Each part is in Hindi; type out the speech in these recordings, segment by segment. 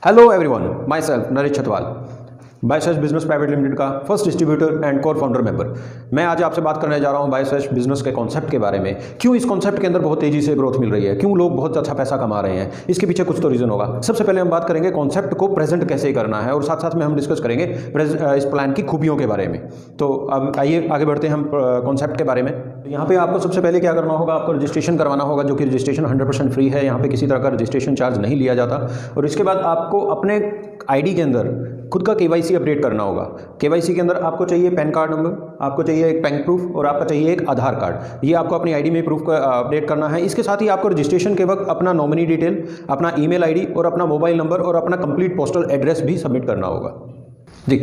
Hello everyone, myself Naresh Chhatwal, बायसेज बिजनेस प्राइवेट लिमिटेड का first distributor and core founder member. मैं आज आपसे बात करने जा रहा हूं बायसेज बिजनेस के कॉन्सेप्ट के बारे में। क्यों इस कॉन्सेप्ट के अंदर बहुत तेजी से ग्रोथ मिल रही है, क्यों लोग बहुत अच्छा पैसा कमा रहे हैं, इसके पीछे कुछ तो रीजन होगा। सबसे पहले हम बात करेंगे कॉन्सेप्ट को प्रेजेंट कैसे करना है और साथ साथ में हम डिस्कस करेंगे इस प्लान की खूबियों के बारे में। तो अब आइए आगे बढ़ते हैं हम कॉन्सेप्ट के बारे में। यहाँ पे आपको सबसे पहले क्या करना होगा, आपको रजिस्ट्रेशन करवाना होगा, जो कि रजिस्ट्रेशन 100% फ्री है। यहाँ पे किसी तरह का रजिस्ट्रेशन चार्ज नहीं लिया जाता। और इसके बाद आपको अपने आईडी के अंदर खुद का केवाईसी अपडेट करना होगा। केवाईसी के अंदर आपको चाहिए पैन कार्ड नंबर, आपको चाहिए एक बैंक प्रूफ और आपका चाहिए एक आधार कार्ड। ये आपको अपनी आईडी में प्रूफ का अपडेट करना है। इसके साथ ही आपको रजिस्ट्रेशन के वक्त अपना नॉमिनी डिटेल, अपना ईमेल आईडी और अपना मोबाइल नंबर और अपना कंप्लीट पोस्टल एड्रेस भी सबमिट करना होगा जी।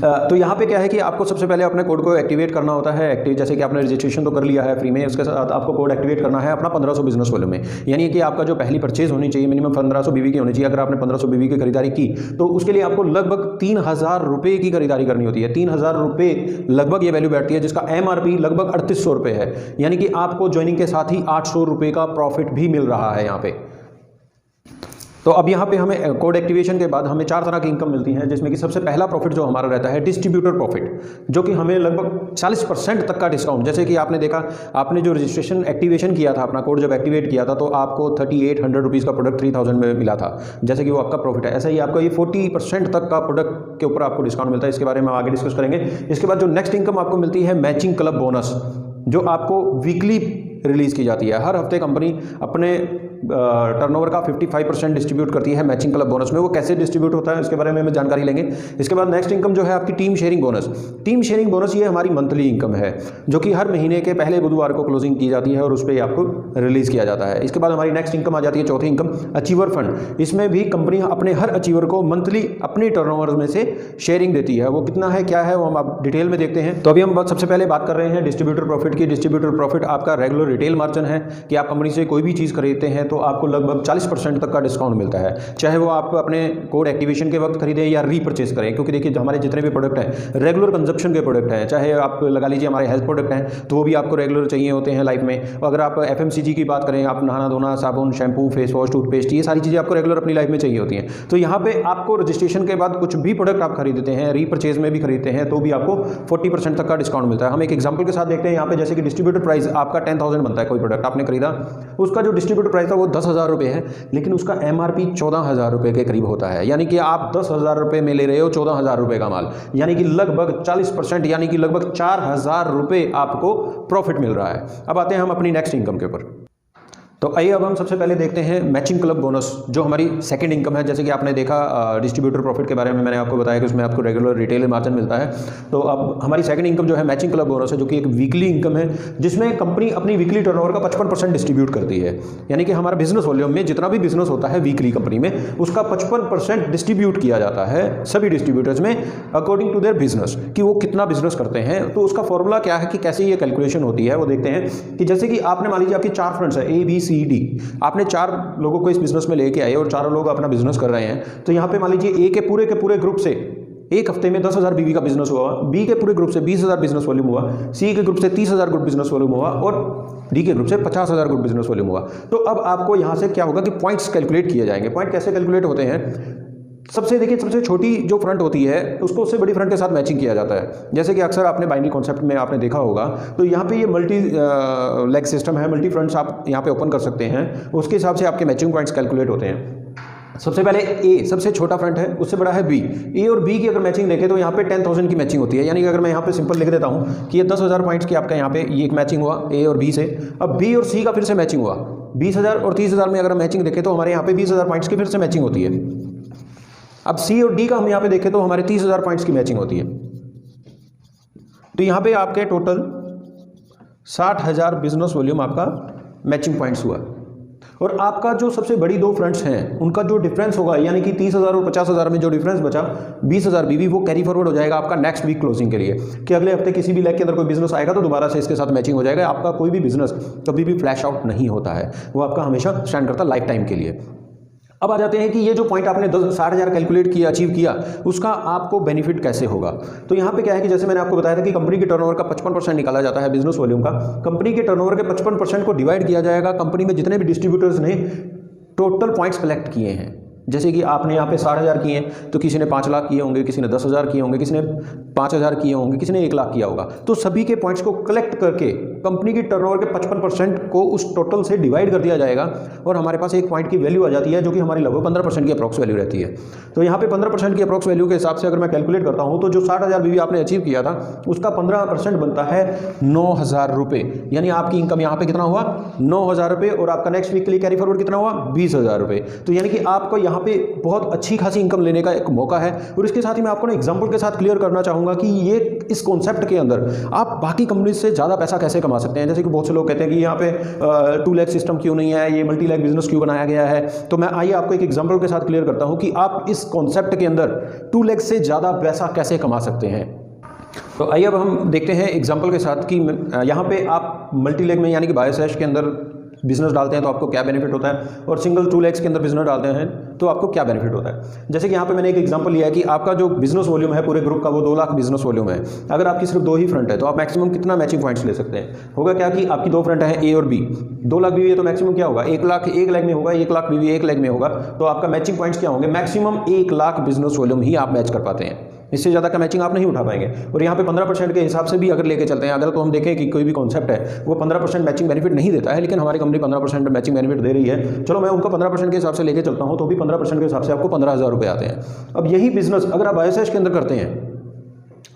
तो यहाँ पे क्या है कि आपको सबसे पहले अपने कोड को एक्टिवेट करना होता है। एक्टिव जैसे कि आपने रजिस्ट्रेशन तो कर लिया है फ्री में, उसके साथ आपको कोड एक्टिवेट करना है अपना 1500 बिजनेस वॉल्यूम में। यानी कि आपका जो पहली परचेज होनी चाहिए मिनिमम 1500 बीवी की होनी चाहिए। अगर आपने 1500 बीवी की खरीदारी की तो उसके लिए आपको लगभग 3000 रुपये की खरीदारी करनी होती है। 3000 रुपये लगभग ये वैल्यू बैठती है, जिसका MRP लगभग 3800 रुपये है। यानी कि आपको ज्वाइनिंग के साथ ही 800 रुपये का प्रॉफिट भी मिल रहा है यहाँ पे। तो अब यहाँ पे हमें कोड एक्टिवेशन के बाद हमें 4 तरह की इनकम मिलती है, जिसमें कि सबसे पहला प्रॉफिट जो हमारा रहता है डिस्ट्रीब्यूटर प्रॉफिट, जो कि हमें लगभग 40% तक का डिस्काउंट। जैसे कि आपने देखा, आपने जो रजिस्ट्रेशन एक्टिवेशन किया था, अपना कोड जब एक्टिवेट किया था तो आपको 3800 रुपीज़ का प्रोडक्ट 3000 में मिला था, जैसे कि वो आपका प्रॉफिट है। ऐसा ही आपका ये 40% तक का प्रोडक्ट के ऊपर आपको डिस्काउंट मिलता है। इसके बारे में हम आगे डिस्कस करेंगे। इसके बाद जो नेक्स्ट इनकम आपको मिलती है मैचिंग क्लब बोनस, जो आपको वीकली रिलीज़ की जाती है। हर हफ्ते कंपनी अपने टर्नओवर का 55% डिस्ट्रीब्यूट करती है मैचिंग क्लब बोनस में। वो कैसे डिस्ट्रीब्यूट होता है इसके बारे में जानकारी लेंगे। इसके बाद नेक्स्ट इनकम जो है आपकी team sharing bonus. Team sharing bonus ये हमारी मंथली इनकम है, जो कि हर महीने के पहले बुधवार को क्लोजिंग की जाती है और उस पर आपको रिलीज़ किया जाता है। इसके बाद हमारी नेक्स्ट इनकम आ जाती है चौथी इनकम, अचीवर फंड। इसमें भी कंपनी अपने हर अचीवर को मंथली अपनी टर्नओवर में से शेयरिंग देती है। वो कितना है क्या है वो हम आप डिटेल में देखते हैं। तो अभी हम सबसे पहले बात कर रहे हैं डिस्ट्रीब्यूटर प्रॉफिट की। डिस्ट्रीब्यूटर प्रॉफिट आपका रेगुलर रिटेल मार्जिन है कि आप कंपनी से कोई भी चीज़ खरीदते हैं तो आपको लगभग 40% तक का डिस्काउंट मिलता है, चाहे वो आप अपने कोड एक्टिवेशन के वक्त खरीदें या रीपरचेज करें। क्योंकि देखिए हमारे जितने भी प्रोडक्ट हैं रेगुलर कंजप्शन के प्रोडक्ट हैं, चाहे आप लगा लीजिए हमारे हेल्थ प्रोडक्ट हैं तो वो भी आपको रेगुलर चाहिए होते हैं लाइफ में। अगर आप FMCG की बात करें, आप नहाना धोना, साबुन, शैम्पू, फेस वॉश, टूथपेस्ट, ये सारी चीज़ें आपको रेगुलर अपनी लाइफ में चाहिए होती हैं। तो यहाँ पे आपको रजिस्ट्रेशन के बाद कुछ भी प्रोडक्ट आप खरीदते हैं, रीपरचेज में भी खरीदते हैं, तो भी आपको 40% तक का डिस्काउंट मिलता है। हम एक एग्जाम्पल के साथ देखते हैं यहाँ पे। जैसे कि डिस्ट्रीब्यूटर प्राइस आपका 10,000 बनता है, कोई प्रोडक्ट आपने खरीदा, उसका जो डिस्ट्रीब्यूटर प्राइस था वो 10,000 रुपये है, लेकिन उसका MRP 14,000 रुपये के करीब होता है। यानी कि आप 10,000 रुपये में ले रहे हो 14,000 रुपये का माल, यानी कि लगभग 40%, यानी कि लगभग 4,000 रुपये आपको प्रॉफिट मिल रहा है। अब आते हैं हम अपनी नेक्स्ट इनकम के ऊपर। तो आइए अब हम सबसे पहले देखते हैं मैचिंग क्लब बोनस, जो हमारी सेकंड इनकम है। जैसे कि आपने देखा डिस्ट्रीब्यूटर प्रॉफिट के बारे में मैंने आपको बताया कि उसमें आपको रेगुलर रिटेल मार्जिन मिलता है। तो अब हमारी सेकंड इनकम जो है मैचिंग क्लब बोनस है, जो कि एक वीकली इनकम है, जिसमें कंपनी अपनी वीकली टर्नओवर का 55% डिस्ट्रीब्यूट करती है। यानी कि हमारा बिजनेस वॉल्यूम में जितना भी बिजनेस होता है वीकली कंपनी में, उसका 55% डिस्ट्रीब्यूट किया जाता है सभी डिस्ट्रीब्यूटर्स में अकॉर्डिंग टू देयर बिजनेस, कि वो कितना बिजनेस करते हैं। तो उसका फॉर्मूला क्या है कि कैसे ये कैलकुलेशन होती है वो देखते हैं। कि जैसे कि आपने मान लीजिए आपकी 4 फ्रेंड्स है ABCD, आपने 4 लोगों को इस बिजनेस में लेके आए और चारों लोग अपना बिजनेस कर रहे हैं। तो यहाँ पे मान लीजिए A के पूरे ग्रुप से एक हफ्ते में 10,000 बीवी का बिजनेस हुआ, B के पूरे ग्रुप से 20,000 बिजनेस वॉल्यूम हुआ, C के ग्रुप से 30,000 ग्रुप बिजनेस वॉल्यूम हुआ और D के ग्रुप से 50,000 ग्रुप बिजनेस वॉल्यूम हुआ। तो अब आपको यहाँ से क्या होगा कि पॉइंट्स कैलकुलेट किए जाएंगे। पॉइंट कैसे कैलकुलेट होते हैं? सबसे छोटी जो फ्रंट होती है उसको उससे बड़ी फ्रंट के साथ मैचिंग किया जाता है। जैसे कि अक्सर आपने बाइनरी कॉन्सेप्ट में आपने देखा होगा, तो यहाँ पे ये मल्टी लेग सिस्टम है, मल्टी फ्रंट्स आप यहाँ पे ओपन कर सकते हैं। उसके हिसाब से आपके मैचिंग पॉइंट्स कैलकुलेट होते हैं। सबसे पहले A सबसे छोटा फ्रंट है, उससे बड़ा है B। A और B की अगर मैचिंग देखें तो यहाँ पे 10,000 की मैचिंग होती है। यानी कि अगर मैं यहाँ पे सिंपल लिख देता हूँ कि ये 10,000 पॉइंट्स की आपका यहाँ पे ये एक मैचिंग हुआ A और B से। अब B और C का फिर से मैचिंग हुआ 20,000 और 30,000 में अगर मैचिंग देखें तो हमारे यहाँ पे 20,000 पॉइंट्स की फिर से मैचिंग होती है। अब C और D का हम यहाँ पे देखें तो हमारे 30,000 पॉइंट्स की मैचिंग होती है। तो यहाँ पे आपके टोटल 60,000 बिजनेस वॉल्यूम आपका मैचिंग पॉइंट्स हुआ। और आपका जो सबसे बड़ी 2 फ्रंट्स हैं उनका जो डिफरेंस होगा, यानी कि 30,000 और 50,000 में जो डिफरेंस बचा 20,000 बीवी, वो कैरी फॉरवर्ड हो जाएगा आपका नेक्स्ट वीक क्लोजिंग के लिए। कि अगले हफ्ते किसी भी लेग के अंदर कोई बिजनेस आएगा तो दोबारा से इसके साथ मैचिंग हो जाएगा। आपका कोई भी बिजनेस कभी भी फ्लैश आउट नहीं होता है, वो आपका हमेशा स्टैंड करता है लाइफ टाइम के लिए। अब आ जाते हैं कि ये जो पॉइंट आपने 60,000 कैलकुलेट किया, अचीव किया, उसका आपको बेनिफिट कैसे होगा। तो यहाँ पे क्या है कि जैसे मैंने आपको बताया था कि कंपनी के टर्नओवर का 55% निकाला जाता है बिजनेस वॉल्यूम का। कंपनी के टर्नओवर के 55% को डिवाइड किया जाएगा कंपनी में जितने भी डिस्ट्रीब्यूटर्स ने टोटल पॉइंट्स कलेक्ट किए हैं। जैसे कि आपने यहाँ पे 60,000 किए हैं तो किसी ने 5 लाख किए होंगे, किसी ने 10,000 किए होंगे, किसी ने 5,000 किए होंगे, किसी ने 1 लाख किया होगा। तो सभी के पॉइंट्स को कलेक्ट करके कंपनी की टर्नओवर के 55% को उस टोटल से डिवाइड कर दिया जाएगा और हमारे पास एक पॉइंट की वैल्यू आ जाती है जो कि हमारी लगभग 15% की अप्रॉक्स वैल्यू रहती है। तो यहाँ पे 15% की अप्रॉक्स वैल्यू के हिसाब से अगर मैं कैलकुलेट करता हूँ तो जो 60,000 बीवी आपने अचीव किया था उसका 15% बनता है 9,000 रुपये। यानी आपकी इनकम यहाँ पे कितना हुआ 9,000 रुपये और आपका नेक्स्ट वीक के लिए कैरी फॉरवर्ड कितना हुआ 20,000 रुपये। तो यानी कि आपको यहाँ पे बहुत अच्छी खासी इनकम लेने का एक मौका है। और इसके साथ ही मैं आपको ना एग्जांपल के साथ क्लियर करना चाहूँगा कि ये इस कॉन्सेप्ट के अंदर आप बाकी कंपनी से ज़्यादा पैसा कैसे कमा सकते हैं। जैसे कि बहुत से लोग कहते हैं कि यहाँ पे 2 लाख सिस्टम क्यों नहीं है, ये मल्टी लाख बिजनेस क्यों बनाया गया है। तो मैं आइए आपको एक एग्जांपल के साथ क्लियर करता हूँ कि आप इस कॉन्सेप्ट के अंदर 2 लाख से ज़्यादा पैसा कैसे कमा सकते हैं। तो आइए अब हम देखते हैं एग्जांपल के साथ कि यहाँ पे आप मल्टी लेग में यानी कि बायोसैश के अंदर बिजनेस डालते हैं तो आपको क्या बेनिफिट होता है और सिंगल 2 लाख के अंदर बिजनेस डालते हैं तो आपको क्या बेनिफिट होता है। जैसे कि यहाँ पे मैंने एक एग्जांपल लिया है कि आपका जो बिजनेस वॉल्यूम है पूरे ग्रुप का वो 2 लाख बिजनेस वॉल्यूम है। अगर आपकी सिर्फ 2 ही फ्रंट है तो आप मैक्सिमम कितना मैचिंग पॉइंट्स ले सकते हैं। होगा क्या कि आपकी 2 फ्रंट है ए और बी, 2 लाख बीवी है तो मैक्सिमम क्या होगा 1 लाख 1 लाख में होगा, 1 लाख बीवी 1 लाख में होगा। तो आपका मैचिंग पॉइंट्स क्या होंगे मैक्सिमम 1 लाख बिजनेस वॉल्यूम ही आप मैच कर पाते हैं, इससे ज़्यादा का मैचिंग आप नहीं उठा पाएंगे। और यहाँ पे 15% के हिसाब से भी अगर लेके चलते हैं, अगर तो हम देखें कि कोई भी कॉन्सेप्ट है वो 15% मैचिंग बेनिफिट नहीं देता है लेकिन हमारी कंपनी 15% मैचिंग बेनिफिट दे रही है, चलो मैं उनका 15% के हिसाब से लेके चलता हूँ तो भी 15% के हिसाब से आपको 15,000 रुपये आते हैं। अब यही बिजनेस अगर आप बायोसैश के अंदर करते हैं,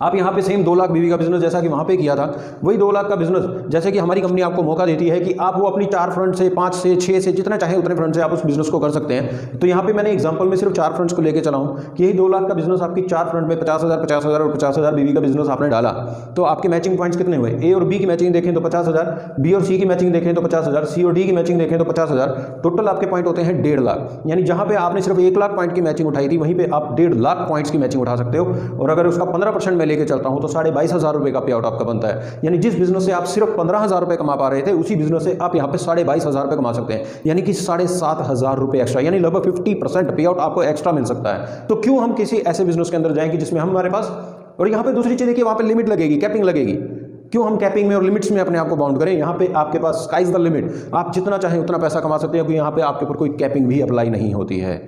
आप यहाँ पे सेम 2 लाख बीवी का बिजनेस जैसा कि वहाँ पे किया था वही 2 लाख का बिजनेस जैसे कि हमारी कंपनी आपको मौका देती है कि आप वो अपनी 4 फ्रंट से 5 से 6 से जितना चाहे उतने फ्रंट से आप उस बिजनेस को कर सकते हैं। तो यहाँ पे मैंने एग्जांपल में सिर्फ 4 फ्रंट्स को लेकर चला हूँ कि यही 2 लाख का बिजनेस आपकी 4 फ्रंट में 50,000 50,000 और 50,000 बीवी का बिजनेस आपने डाला तो आपके मैचिंग पॉइंट्स कितने हुए। ए और बी की मैचिंग देखें तो 50,000, बी और सी की मैचिंग देखें तो 50,000, सी और डी की मैचिंग देखें तो 50,000, टोटल आपके पॉइंट होते हैं 1.5 लाख। यानी जहाँ पे आपने सिर्फ 1 लाख पॉइंट की मैचिंग उठाई थी वहीं पे आप 1.5 लाख पॉइंट्स की मैचिंग उठा सकते हो। और अगर उसका 15% में लेके चलता हूँ तो 22,500 रुपये का पे आउट आपका बनता है। यानी जिस बिजनेस से आप सिर्फ 15,000 रुपये कमा पा रहे थे उसी बिजनेस से आप यहाँ पे 22,500 रुपये कमा सकते हैं, यानी कि 7,500 रुपये एक्स्ट्रा, यानी लगभग 50% पे आउट आपको एक्स्ट्रा मिल सकता है। तो क्यों हम किसी ऐसे बिजनेस के अंदर जाएंगे जिसमें हमारे पास, और यहाँ पे दूसरी चीज़ है कि वहाँ पे लिमिट लगेगी, कैपिंग लगेगी। क्यों हम कैपिंग में और लिमिट्स में अपने आप को बाउंड करें। यहाँ पे आपके पास स्काई इज द लिमिट, आप जितना चाहें उतना पैसा कमा सकते हैं क्योंकि यहाँ पे आपके ऊपर कोई कैपिंग भी अप्लाई नहीं होती है।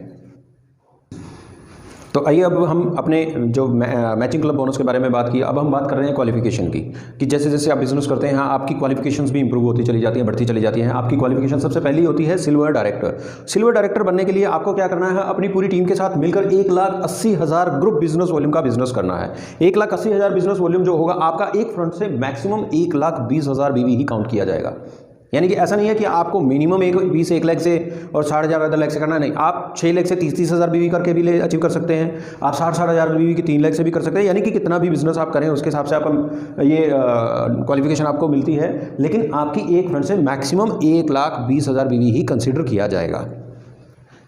तो आइए अब हम अपने जो मैचिंग क्लब बोनस के बारे में बात की, अब हम बात कर रहे हैं क्वालिफिकेशन की कि जैसे जैसे आप बिजनेस करते हैं आपकी क्वालिफिकेशंस भी इंप्रूव होती चली जाती हैं, बढ़ती चली जाती हैं। आपकी क्वालिफिकेशन सबसे पहली होती है सिल्वर डायरेक्टर। सिल्वर डायरेक्टर बनने के लिए आपको क्या करना है, अपनी पूरी टीम के साथ मिलकर 1,80,000 ग्रुप बिजनेस वॉल्यूम का बिजनेस करना है। 1,80,000 बिजनेस वॉल्यूम जो होगा आपका एक फ्रंट से मैक्सिमम 1,20,000 बीवी ही काउंट किया जाएगा। यानी कि ऐसा नहीं है कि आपको मिनिमम 1 लाख से और 60,000 लाख से करना, नहीं, आप 6 लाख से 30,000 बीवी करके भी अचीव कर सकते हैं। आप 60,000 बीवी की 3 लाख से भी कर सकते हैं। यानी कि कितना भी बिजनेस आप करें उसके हिसाब से आपका ये क्वालिफिकेशन आपको मिलती है। लेकिन आपकी एक फ्रंट से मैक्सिमम 1,20,000 बीवी ही कंसिडर किया जाएगा।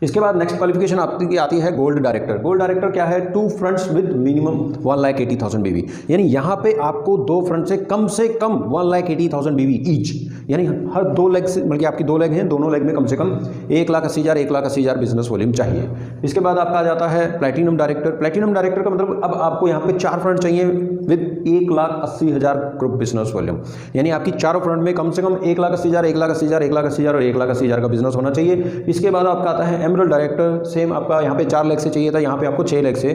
इसके बाद नेक्स्ट क्वालिफिकेशन आपकी आती है गोल्ड डायरेक्टर। गोल्ड डायरेक्टर क्या है, 2 फ्रंट्स विद मिनिमम 1,80,000 बीवी। यानी यहाँ पे आपको 2 फ्रंट से कम 1,80,000 बीवी ईच, यानी हर 2 लेग से, बल्कि आपकी 2 लेग हैं, दोनों लेग में कम से कम 1,80,000 1,80,000 बिजनेस वॉल्यूम चाहिए। इसके बाद आपका आ जाता है प्लैटिनम डायरेक्टर। प्लैटिनम डायरेक्टर का मतलब अब आपको यहाँ पे 4 फ्रंट चाहिए विद 1,80,000 ग्रुप बिजनेस वॉल्यूम। यानी आपकी चारों फ्रंट में कम से कम 1,80,000 1,80,000 1,80,000 और 1,80,000 का बिजनेस होना चाहिए। इसके बाद आपका आता है एमरल्ड डायरेक्टर। सेम आपका यहाँ पे 4 लाख से चाहिए था, यहाँ पे आपको 6 लाख से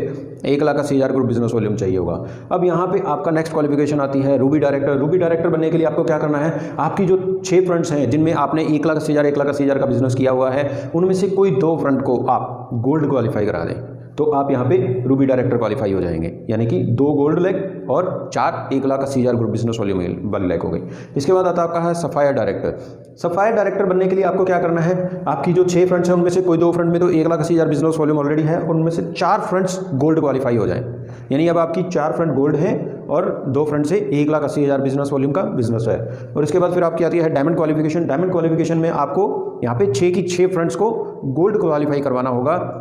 1,80,000 ग्रुप बिजनेस वॉल्यूम चाहिए होगा। अब यहाँ पे आपका नेक्स्ट क्वालिफिकेशन आती है रूबी डायरेक्टर। रूबी डायरेक्टर बनने के लिए आपको क्या करना है, आपकी जो 6 फ्रंट्स हैं जिनमें आपने 1,80,000 1,80,000 का बिजनेस किया हुआ है उनमें से कोई 2 फ्रंट को आप गोल्ड क्वालिफाई करा दें तो आप यहाँ पे रूबी डायरेक्टर क्वालिफाई हो जाएंगे। यानी कि 2 गोल्ड लेग और 4 1,80,000 ग्रुप बिजनेस वॉल्यूम वाली लेग हो गई। इसके बाद आता आपका है सफायर डायरेक्टर। सफायर डायरेक्टर बनने के लिए आपको क्या करना है, आपकी जो 6 फ्रंट्स हैं उनमें से कोई 2 फ्रंट में तो 1,80,000 बिजनेस वॉल्यूम ऑलरेडी है और उनमें से 4 फ्रंट्स गोल्ड क्वालिफाई हो जाएं। यानी अब आपकी 4 फ्रंट गोल्ड है और 2 फ्रंट से 1,80,000 बिजनेस वॉल्यूम का बिजनेस है। और इसके बाद फिर आपकी आती है डायमंड क्वालिफिकेशन। डायमंड क्वालिफिकेशन में आपको यहाँ पे 6 की 6 फ्रंट्स को गोल्ड क्वालिफाई करवाना होगा।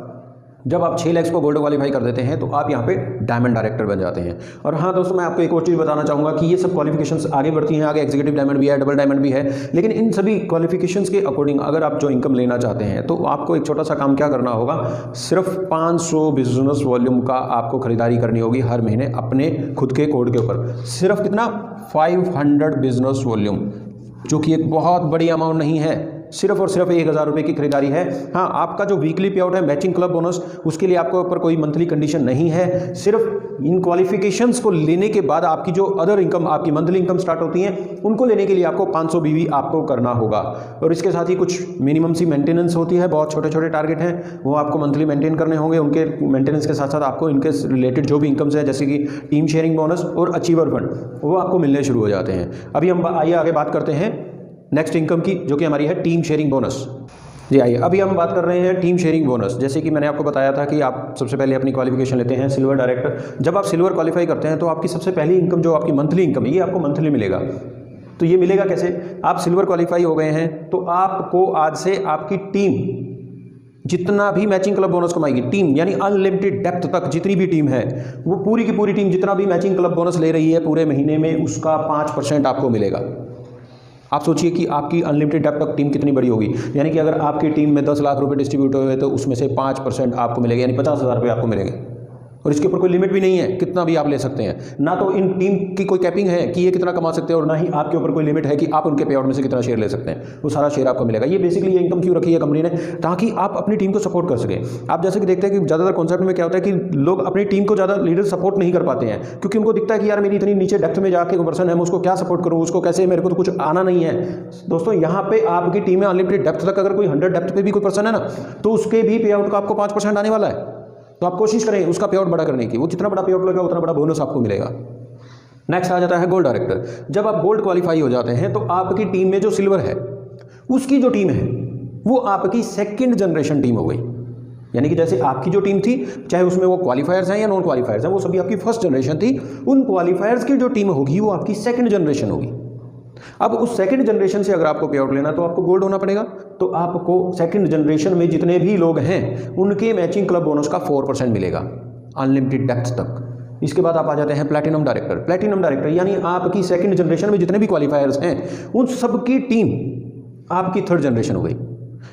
जब आप 6 लाख को गोल्ड क्वालिफाई कर देते हैं तो आप यहाँ पे डायमंड डायरेक्टर बन जाते हैं। और हाँ दोस्तों, मैं आपको एक और चीज़ बताना चाहूँगा कि ये सब क्वालिफिकेशंस आगे बढ़ती हैं, आगे एग्जीक्यूटिव डायमंड भी है, डबल डायमंड भी है। लेकिन इन सभी क्वालिफिकेशंस के अकॉर्डिंग अगर आप जो इनकम लेना चाहते हैं तो आपको एक छोटा सा काम क्या करना होगा, सिर्फ 500 बिजनेस वॉल्यूम का आपको खरीदारी करनी होगी हर महीने अपने खुद के कोड के ऊपर। सिर्फ कितना, 500 बिजनेस वॉल्यूम, जो कि एक बहुत बड़ी अमाउंट नहीं है। सिर्फ और सिर्फ 1000 रुपये की खरीदारी है। हाँ, आपका जो वीकली पे आउट है मैचिंग क्लब बोनस, उसके लिए आपके ऊपर कोई मंथली कंडीशन नहीं है। सिर्फ इन क्वालिफिकेशंस को लेने के बाद आपकी जो अदर इनकम, आपकी मंथली इनकम स्टार्ट होती हैं, उनको लेने के लिए आपको 500 बीवी आपको करना होगा। और इसके साथ ही कुछ मिनिमम सी मेंटेनेंस होती है, बहुत छोटे छोटे टारगेट हैं, वो आपको मंथली मेंटेन करने होंगे। उनके मेंटेनेंस के साथ साथ आपको इनके रिलेटेड जो भी इनकम्स है, जैसे कि टीम शेयरिंग बोनस और अचीवर फंड, वो आपको मिलने शुरू हो जाते हैं। अभी हम आइए आगे बात करते हैं नेक्स्ट इनकम की, जो कि हमारी है टीम शेयरिंग बोनस। जी आइए, अभी हम बात कर रहे हैं टीम शेयरिंग बोनस। जैसे कि मैंने आपको बताया था कि आप सबसे पहले अपनी क्वालिफिकेशन लेते हैं सिल्वर डायरेक्टर। जब आप सिल्वर क्वालिफाई करते हैं तो आपकी सबसे पहली इनकम, जो आपकी मंथली इनकम है, ये आपको मंथली मिलेगा। तो ये मिलेगा कैसे? आप सिल्वर क्वालिफाई हो गए हैं तो आपको आज से आपकी टीम जितना भी मैचिंग क्लब बोनस कमाएगी, टीम यानी अनलिमिटेड डेप्थ तक जितनी भी टीम है, वो पूरी की पूरी टीम जितना भी मैचिंग क्लब बोनस ले रही है पूरे महीने में, उसका 5% आपको मिलेगा। आप सोचिए कि आपकी अनलिमिटेड डेप्थ तक टीम कितनी बड़ी होगी। यानी कि अगर आपकी टीम में 10 लाख रुपए डिस्ट्रीब्यूट हुए तो उसमें से 5% आपको मिलेगा, यानी 50,000 रुपये आपको मिलेंगे। और इसके ऊपर कोई लिमिट भी नहीं है, कितना भी आप ले सकते हैं। ना तो इन टीम की कोई कैपिंग है कि ये कितना कमा सकते हैं, और ना ही आपके ऊपर कोई लिमिट है कि आप उनके पे आउट में से कितना शेयर ले सकते हैं। वो सारा शेयर आपको मिलेगा। ये बेसिकली ये इनकम क्यों रखी है कंपनी ने, ताकि आप अपनी टीम को सपोर्ट कर सकें। आप जैसे कि देखते हैं कि ज़्यादातर कॉन्सेप्ट में क्या होता है कि लोग अपनी टीम को ज़्यादा लीडर सपोर्ट नहीं कर पाते हैं, क्योंकि उनको दिखता है कि यार मेरी इतनी नीचे डेप्थ में जाके पर्सन है, मैं उसको क्या सपोर्ट करूँ, उसको कैसे, मेरे को तो कुछ आना नहीं है। दोस्तों, यहाँ पे आपकी टीम में अनलिमिटेड डेप्थ तक अगर कोई 100 डेप्थ पे भी कोई पर्सन है ना, तो उसके भी पे आउट का आपको 5% आने वाला है। तो आप कोशिश करें उसका पे आउट बड़ा करने की। वो जितना बड़ा पे आउट लगेगा उतना बड़ा बोनस आपको मिलेगा। नेक्स्ट आ जाता है गोल्ड डायरेक्टर। जब आप गोल्ड क्वालिफाई हो जाते हैं तो आपकी टीम में जो सिल्वर है, उसकी जो टीम है वो आपकी सेकंड जनरेशन टीम हो गई। यानी कि जैसे आपकी जो टीम थी, चाहे उसमें वो क्वालिफायर्स हैं या नॉन क्वालिफायर्स हैं, वो सभी आपकी फर्स्ट जनरेशन थी। उन क्वालिफायर्स की जो टीम होगी वो आपकी सेकंड जनरेशन होगी। अब उस सेकंड जनरेशन से अगर आपको पे आउट लेना तो आपको गोल्ड होना पड़ेगा। तो आपको सेकंड जनरेशन में जितने भी लोग हैं उनके मैचिंग क्लब बोनस का 4% मिलेगा, अनलिमिटेड डेप्थ तक। इसके बाद आप आ जाते हैं प्लैटिनम डायरेक्टर। प्लैटिनम डायरेक्टर यानी आपकी सेकंड जनरेशन में जितने भी क्वालिफायर्स हैं उन सबकी टीम आपकी थर्ड जनरेशन हो गई।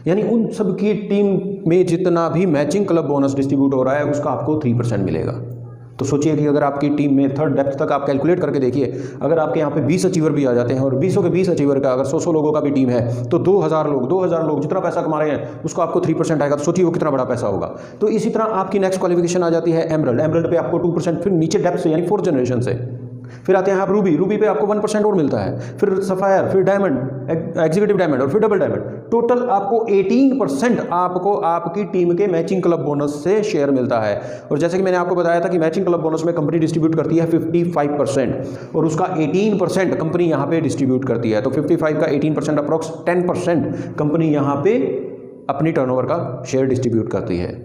यानी उन सबकी टीम में जितना भी मैचिंग क्लब बोनस डिस्ट्रीब्यूट हो रहा है उसका आपको 3% मिलेगा। तो सोचिए कि अगर आपकी टीम में थर्ड डेप्थ तक आप कैलकुलेट करके देखिए, अगर आपके यहाँ पे 20 अचीवर भी आ जाते हैं और 20 के 20 अचीवर का अगर 100 लोगों का भी टीम है तो 2000 लोग जितना पैसा कमा रहे हैं उसको आपको 3% आएगा। तो सोचिए वो कितना बड़ा पैसा होगा। तो इसी तरह आपकी नेक्स्ट क्वालिफिकेशन आ जाती है एमरल्ड। एमरल्ड पे आपको 2%, फिर नीचे डेप्थ से यानी 4th जनरेशन से फिर आते हैं आप रूबी। रूबी पे आपको 1% और मिलता है, फिर सफायर, फिर डायमंड, एग्जीक्यूटिव डायमंड और फिर डबल डायमंड। टोटल आपको 18% आपको आपकी टीम के मैचिंग क्लब बोनस से शेयर मिलता है। और जैसे कि मैंने आपको बताया था कि मैचिंग क्लब बोनस में कंपनी डिस्ट्रीब्यूट करती है 55% और उसका 18% कंपनी यहाँ पे डिस्ट्रीब्यूट करती है। तो 55 का 18% अप्रॉक्स 10% कंपनी यहाँ पे अपनी टर्नओवर का शेयर डिस्ट्रीब्यूट करती है।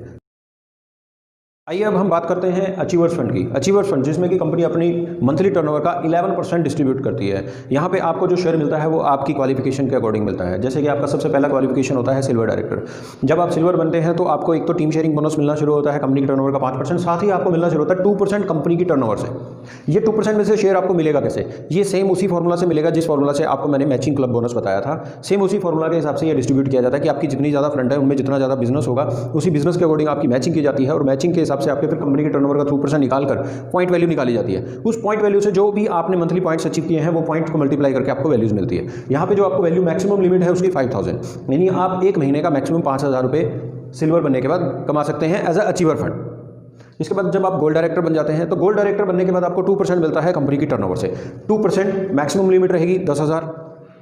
आइए अब हम बात करते हैं अचीवर्स फंड की। अचीवर्स फंड जिसमें कि कंपनी अपनी मंथली टर्नओवर का 11% डिस्ट्रीब्यूट करती है। यहाँ पे आपको जो शेयर मिलता है वो आपकी क्वालिफिकेशन के अकॉर्डिंग मिलता है। जैसे कि आपका सबसे पहला क्वालिफिकेशन होता है सिल्वर डायरेक्टर। जब आप सिल्वर बनते हैं तो आपको एक तो टीम शेयरिंग बोनस मिलना शुरू होता है कंपनी की टर्नओवर का 5%, साथ ही आपको मिलना शुरू होता है 2% कंपनी की टर्नओवर से। ये 2% में से शेयर आपको मिलेगा कैसे? ये सेम उसी फॉर्मूला से मिलेगा जिस फॉर्मूला से आपको मैंने मैचिंग क्लब बोनस बताया था। सेम उसी फॉर्मूला के हिसाब से ये डिस्ट्रीब्यूट किया जाता है कि आपकी जितनी ज़्यादा फ्रंट है उनमें जितना ज़्यादा बिजनेस होगा उसी बिजनेस के अकॉर्डिंग आपकी मैचिंग की जाती है। और मैचिंग के हिसाब से आपके फिर कंपनी टर्नओवर का 2% निकालकर पॉइंट वैल्यू निकाली जाती है। उस पॉइंट वैल्यू से जो भी आपने मंथली पॉइंट्स अचीव किए हैं वो पॉइंट को मल्टीप्लाई करके आपको वैल्यूज मिलती है। यहाँ पे जो आपको वैल्यू मैक्सिमम लिमिट है उसकी 5000, यानी आप एक महीने का मैक्सिमम 5000 रुपये सिल्वर बनने के बाद कमा सकते हैं एज अ अचीवर फंड। इसके बाद जब आप गोल्ड डायरेक्टर बन जाते हैं तो गोल्ड डायरेक्टर बनने के बाद आपको 2% मिलता है कंपनी की टर्नओवर से। 2% मैक्सिमम लिमिट रहेगी 10,000।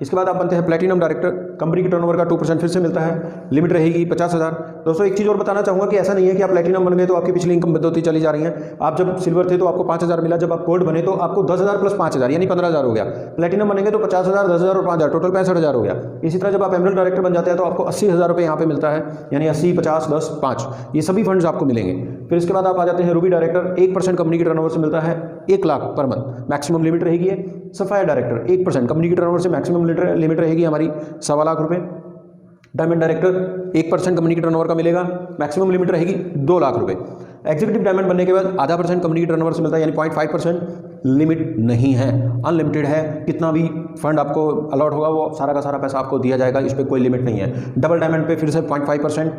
इसके बाद आप बनते हैं प्लैटिनम डायरेक्टर। कंपनी की टर्नओवर का 2% फिर से मिलता है, लिमिट रहेगी 50,000। दोस्तों एक चीज़ और बताना चाहूँगा कि ऐसा नहीं है कि आप प्लैटिनम बन गए तो आपकी पिछली इनकम बदलती चली जा रही है। आप जब सिल्वर थे तो आपको 5,000 मिला, जब आप गोल्ड बने तो आपको 10,000 प्लस 5,000 यानी 15,000 हो गया। प्लैटिनम बनेंगे तो 50,000, 10,000 और 5,000 टोटल 65,000 हो गया। इसी तरह जब आप एमरल्ड डायरेक्टर बन जाते हैं तो आपको 80,000 रुपये यहाँ पे मिलता है, यानी 80, 50, 10, 5 ये सभी फंड्स आपको मिलेंगे। फिर इसके बाद आप आ जाते हैं रूबी डायरेक्टर। 1% कंपनी की टर्नओवर से मिलता है, 1 lakh per month maximum limit रहेगी है। सफायर डायरेक्टर 1% कंपनी की टर्नओवर से मैक्सिमम लिमिट रहेगी हमारी 1.25 लाख रुपए। डायमंड डायरेक्टर 1% कंपनी की टर्नओवर का मिलेगा, मैक्सिमम लिमिट रहेगी 2 लाख रुपए। एग्जीक्यूटिव डायमंड बनने के बाद 0.5% कंपनी की टर्नओवर से मिलता है, यानी 0.5%। लिमिट नहीं है, अनलिमिटेड है। कितना भी फंड आपको अलॉट होगा वो सारा का सारा पैसा आपको दिया जाएगा, इस पर कोई लिमिट नहीं है। डबल डायमंड पे फिर से 0.5%।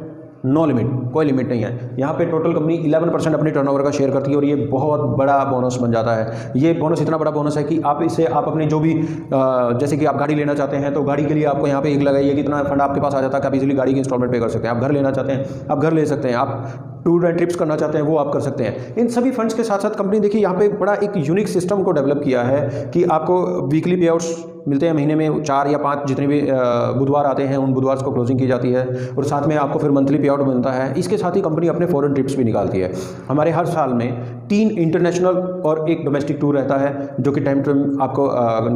नो लिमिट, कोई लिमिट नहीं है। यहाँ पे टोटल कंपनी 11% अपनी टर्नओवर का शेयर करती है और ये बहुत बड़ा बोनस बन जाता है। ये बोनस इतना बड़ा बोनस है कि आप अपनी जो भी जैसे कि आप गाड़ी लेना चाहते हैं तो गाड़ी के लिए आपको यहाँ पे एक लगाइए, कितना फंड आपके पास आ जाता है कि आप इजीली गाड़ी की इंस्टॉलमेंट पे कर सकते हैं। आप घर लेना चाहते हैं, आप घर ले सकते हैं। आप टूर एंड ट्रिप्स करना चाहते हैं, वो आप कर सकते हैं। इन सभी फंड्स के साथ साथ कंपनी देखिए यहाँ पे बड़ा एक यूनिक सिस्टम को डेवलप किया है कि आपको वीकली पे आउट्स मिलते हैं। महीने में 4 या 5 जितने भी बुधवार आते हैं उन बुधवार को क्लोजिंग की जाती है और साथ में आपको फिर मंथली पे आउट मिलता है। इसके साथ ही कंपनी अपने फॉरेन ट्रिप्स भी निकालती है। हमारे हर साल में 3 इंटरनेशनल और 1 डोमेस्टिक टूर रहता है जो कि टाइम टू टाइम आपको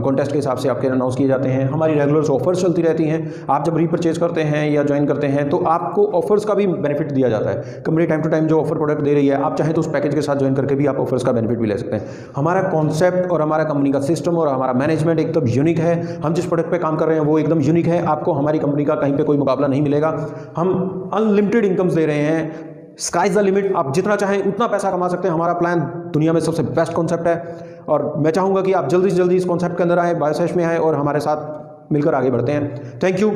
कॉन्टेस्ट के हिसाब से आपके अनाउंस किए जाते हैं। हमारी रेगुलर ऑफर्स चलती रहती हैं। आप जब रीपरचेज करते हैं या ज्वाइन करते हैं तो आपको ऑफर्स का भी बेनिफिट दिया जाता है। कंपनी टाइम टू टाइम जो ऑफर प्रोडक्ट दे रही है, आप चाहें तो उस पैकेज के साथ ज्वाइन करके भी आप ऑफर्स का बेनिफिट भी ले सकते हैं। हमारा कॉन्सेप्ट और हमारा कंपनी का सिस्टम और हमारा मैनेजमेंट एकदम यूनिक है। हम जिस प्रोडक्ट पे काम कर रहे हैं वो एकदम यूनिक है। आपको हमारी कंपनी का कहीं पे कोई मुकाबला नहीं मिलेगा। हम अनलिमिटेड इनकम्स दे रहे हैं। Sky is the limit. आप जितना चाहें उतना पैसा कमा सकते हैं। हमारा प्लान दुनिया में सबसे बेस्ट कॉन्सेप्ट है और मैं चाहूँगा कि आप जल्दी से जल्दी इस कॉन्सेप्ट के अंदर आए, बायोसेश में आए और हमारे साथ मिलकर आगे बढ़ते हैं। Thank you.